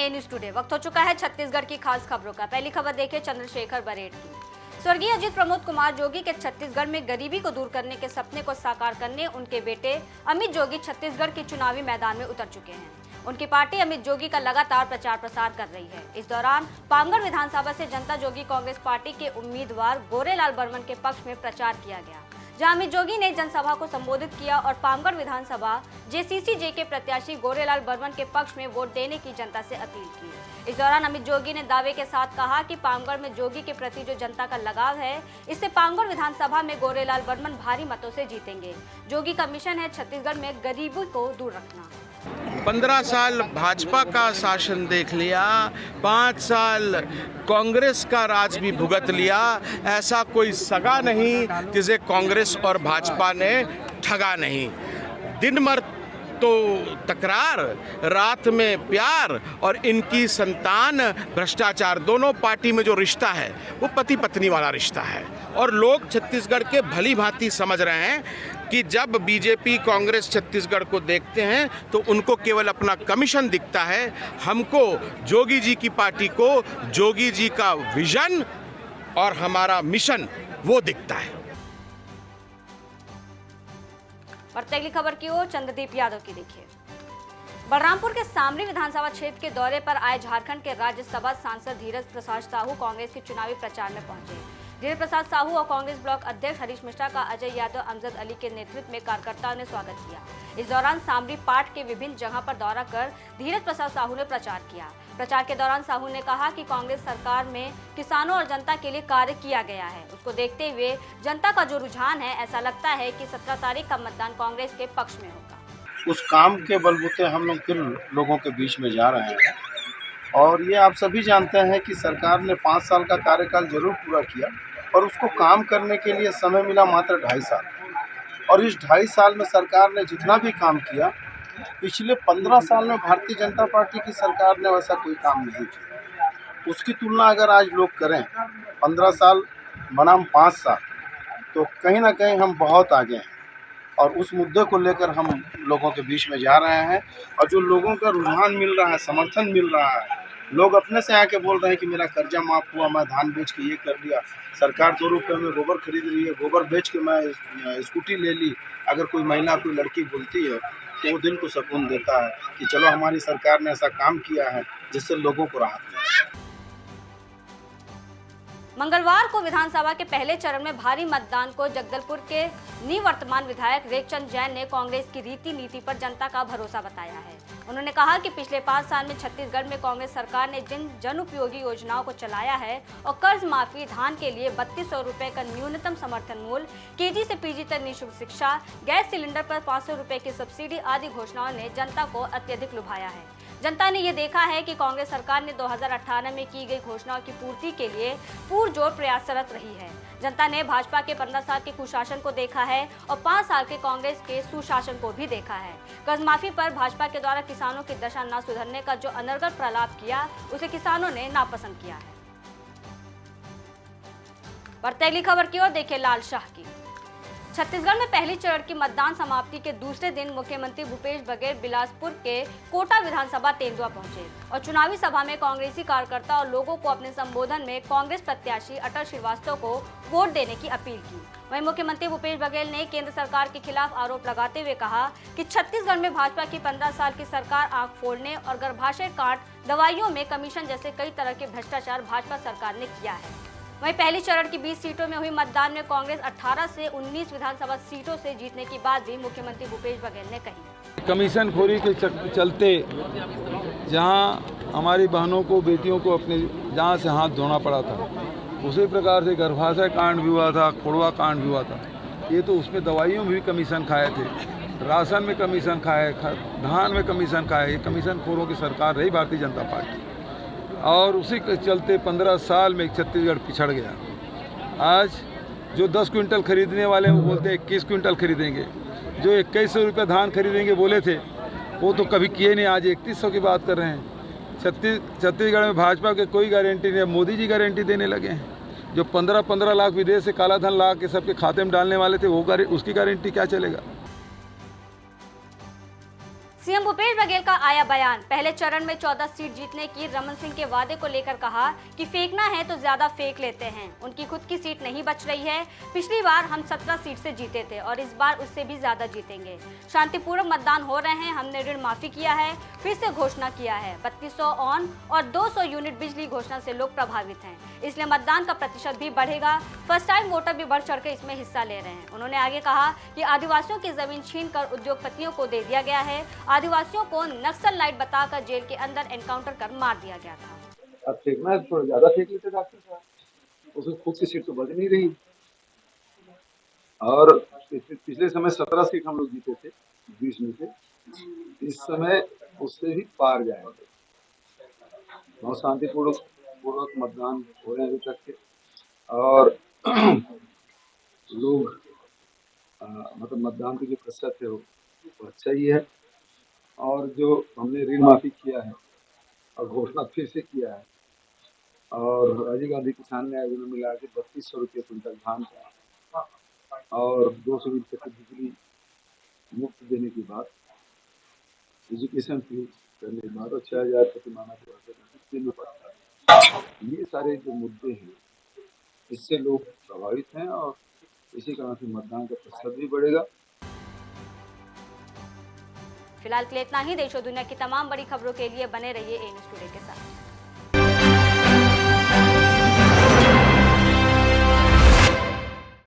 ए news today. वक्त हो चुका है छत्तीसगढ़ की खास खबरों का। पहली खबर देखिए चंद्रशेखर बरेट की। स्वर्गीय अजित प्रमोद कुमार जोगी के छत्तीसगढ़ में गरीबी को दूर करने के सपने को साकार करने उनके बेटे अमित जोगी छत्तीसगढ़ के चुनावी मैदान में उतर चुके हैं। उनकी पार्टी अमित जोगी का लगातार प्रचार प्रसार कर रही है। इस दौरान पामगढ़ विधानसभा से जनता जोगी कांग्रेस पार्टी के उम्मीदवार गोरेलाल बर्मन के पक्ष में प्रचार किया गया, जहां अमित जोगी ने जनसभा को संबोधित किया और पामगढ़ विधानसभा जेसीसी-जे के प्रत्याशी गोरेलाल बर्मन के पक्ष में वोट देने की जनता से अपील की। इस दौरान अमित जोगी ने दावे के साथ कहा कि पामगढ़ में जोगी के प्रति जो जनता का लगाव है, इससे पामगढ़ विधानसभा में गोरेलाल बर्मन भारी मतों से जीतेंगे। जोगी का मिशन है छत्तीसगढ़ में गरीबी को दूर रखना। 15 साल भाजपा का शासन देख लिया, 5 साल कांग्रेस का राज भी भुगत लिया। ऐसा कोई सगा नहीं जिसे कांग्रेस और भाजपा ने ठगा नहीं। दिन भर तो तकरार, रात में प्यार और इनकी संतान भ्रष्टाचार। दोनों पार्टी में जो रिश्ता है वो पति पत्नी वाला रिश्ता है और लोग छत्तीसगढ़ के भली भांति समझ रहे हैं कि जब बीजेपी कांग्रेस छत्तीसगढ़ को देखते हैं तो उनको केवल अपना कमीशन दिखता है। हमको जोगी जी की पार्टी को जोगी जी का विजन और हमारा मिशन वो दिखता है। और अगली खबर की ओर चंद्रदीप यादव की देखिए। बलरामपुर के सामरी विधानसभा क्षेत्र के दौरे पर आए झारखंड के राज्यसभा सांसद धीरज प्रसाद साहू कांग्रेस के चुनावी प्रचार में पहुंचे। धीरज प्रसाद साहू और कांग्रेस ब्लॉक अध्यक्ष हरीश मिश्रा का अजय यादव, अमजद अली के नेतृत्व में कार्यकर्ताओं ने स्वागत किया। इस दौरान सामरी पाठ के विभिन्न जगह पर दौरा कर धीरज प्रसाद साहू ने प्रचार किया। प्रचार के दौरान साहू ने कहा कि कांग्रेस सरकार में किसानों और जनता के लिए कार्य किया गया है। उसको देखते हुए जनता का जो रुझान है, ऐसा लगता है कि 17 तारीख का मतदान कांग्रेस के पक्ष में होगा। उस काम के बलबूते हम लोग फिर लोगों के बीच में जा रहे हैं और ये आप सभी जानते हैं कि सरकार ने 5 साल का कार्यकाल जरूर पूरा किया और उसको काम करने के लिए समय मिला मात्र 2.5 साल। और इस 2.5 साल में सरकार ने जितना भी काम किया, पिछले 15 साल में भारतीय जनता पार्टी की सरकार ने वैसा कोई काम नहीं किया। उसकी तुलना अगर आज लोग करें 15 साल बनाम 5 साल, तो कहीं ना कहीं हम बहुत आगे हैं और उस मुद्दे को लेकर हम लोगों के बीच में जा रहे हैं। और जो लोगों का रुझान मिल रहा है, समर्थन मिल रहा है, लोग अपने से आके बोल रहे हैं कि मेरा कर्जा माफ़ हुआ, मैं धान बेच के ये कर लिया, सरकार 2 रुपये में गोबर खरीद रही है, गोबर बेच के मैं स्कूटी ले ली। अगर कोई महिला, कोई लड़की बोलती है तो वो दिल को सुकून देता है कि चलो हमारी सरकार ने ऐसा काम किया है जिससे लोगों को राहत मिले। मंगलवार को विधानसभा के पहले चरण में भारी मतदान को जगदलपुर के निवर्तमान विधायक रेखचंद जैन ने कांग्रेस की रीति नीति पर जनता का भरोसा बताया है। उन्होंने कहा कि पिछले 5 साल में छत्तीसगढ़ में कांग्रेस सरकार ने जिन जन उपयोगी योजनाओं को चलाया है और कर्ज माफी, धान के लिए 3200 रुपए का न्यूनतम समर्थन मूल्य, केजी से पीजी तक निःशुल्क शिक्षा, गैस सिलेंडर पर 500 रुपए की सब्सिडी आदि घोषणाओं ने जनता को अत्यधिक लुभाया है। जनता ने ये देखा है कि कांग्रेस सरकार ने 2018 में की गई घोषणाओं की पूर्ति के लिए पुरजोर प्रयासरत रही है। जनता ने भाजपा के 15 साल के कुशासन को देखा है और 5 साल के कांग्रेस के सुशासन को भी देखा है। कर्ज माफी पर भाजपा के द्वारा किसानों की दशा न सुधरने का जो अनर्गल प्रलाप किया, उसे किसानों ने नापसंद किया है। बढ़ते अगली खबर की ओर देखिए लाल शाह की। छत्तीसगढ़ में पहली चरण की मतदान समाप्ति के दूसरे दिन मुख्यमंत्री भूपेश बघेल बिलासपुर के कोटा विधानसभा तेंदुआ पहुंचे और चुनावी सभा में कांग्रेसी कार्यकर्ता और लोगों को अपने संबोधन में कांग्रेस प्रत्याशी अटल श्रीवास्तव को वोट देने की अपील की। वहीं मुख्यमंत्री भूपेश बघेल ने केंद्र सरकार के खिलाफ आरोप लगाते हुए कहा कि छत्तीसगढ़ में भाजपा की 15 साल की सरकार आंख फोड़ने और गर्भाशय काट, दवाइयों में कमीशन जैसे कई तरह के भ्रष्टाचार भाजपा सरकार ने किया है। वहीं पहली चरण की 20 सीटों में हुई मतदान में कांग्रेस 18 से 19 विधानसभा सीटों से जीतने की बात भी मुख्यमंत्री भूपेश बघेल ने कही। कमीशन खोरी के चलते जहां हमारी बहनों को, बेटियों को अपने जहां से हाथ धोना पड़ा था, उसी प्रकार से गर्भाशय कांड भी हुआ था, खोड़वा कांड भी हुआ था। ये तो उसमें दवाइयों में भी कमीशन खाए थे, राशन में कमीशन खाए, धान में कमीशन खाए। ये कमीशन खोरों की सरकार रही भारतीय जनता पार्टी और उसी के चलते 15 साल में छत्तीसगढ़ पिछड़ गया। आज जो 10 क्विंटल खरीदने वाले हैं वो बोलते हैं 21 क्विंटल खरीदेंगे। जो 2100 रुपये धान खरीदेंगे बोले थे वो तो कभी किए नहीं, आज 3100 की बात कर रहे हैं। छत्तीसगढ़ में भाजपा के कोई गारंटी नहीं है, मोदी जी गारंटी देने लगे हैं। जो 15-15 लाख विदेश से काला धन ला के सबके खाते में डालने वाले थे, वो उसकी गारंटी क्या चलेगा। सीएम भूपेश बघेल का आया बयान। पहले चरण में 14 सीट जीतने की रमन सिंह के वादे को लेकर कहा कि फेंकना है तो ज्यादा फेंक लेते हैं। उनकी खुद की सीट नहीं बच रही है। पिछली बार हम 17 सीट से जीते थे और इस बार उससे भी ज्यादा जीतेंगे। शांतिपूर्वक मतदान हो रहे हैं। हमने ऋण माफी किया है, फिर से घोषणा किया है। 3200 ऑन और 200 यूनिट बिजली घोषणा से लोग प्रभावित हैं, इसलिए मतदान का प्रतिशत भी बढ़ेगा। फर्स्ट टाइम वोटर भी बढ़ चढ़कर इसमें हिस्सा ले रहे हैं। उन्होंने आगे कहा कि आदिवासियों की जमीन छीनकर उद्योगपतियों को दे दिया गया है। आदिवासियों को नक्सल लाइट बताकर जेल के अंदर एनकाउंटर कर मार दिया गया था। अब फेंकना है थोड़ा ज्यादा फेंक लेते डॉक्टर साहब, उसमें खुद की सीट तो बच नहीं रही। और पिछले समय 17 सीट हम लोग जीते थे 20 में से, इस समय उससे भी पार जाएंगे। बहुत शांतिपूर्वक मतदान हो रहे हैं अभी तक के, और लोग मतलब मतदान की जो प्रतिशत है वो अच्छा ही है। और जो हमने ऋण माफी किया है और घोषणा फिर से किया है, और राजीव गांधी किसान न्याय योजना मिला के 3200 रुपये क्विंटल धान का और 200 यूनिट तक बिजली मुफ्त देने के बाद, एजुकेशन फ्री करने के बाद, और 6000 प्रतिमाह देना पड़ता है। ये सारे जो मुद्दे हैं इससे लोग प्रभावित हैं और इसी कारण से मतदान का प्रतिशत भी बढ़ेगा। फिलहाल के लिए इतना ही। देश और दुनिया की तमाम बड़ी खबरों के लिए बने रहिए ए न्यूज़ टुडे के साथ।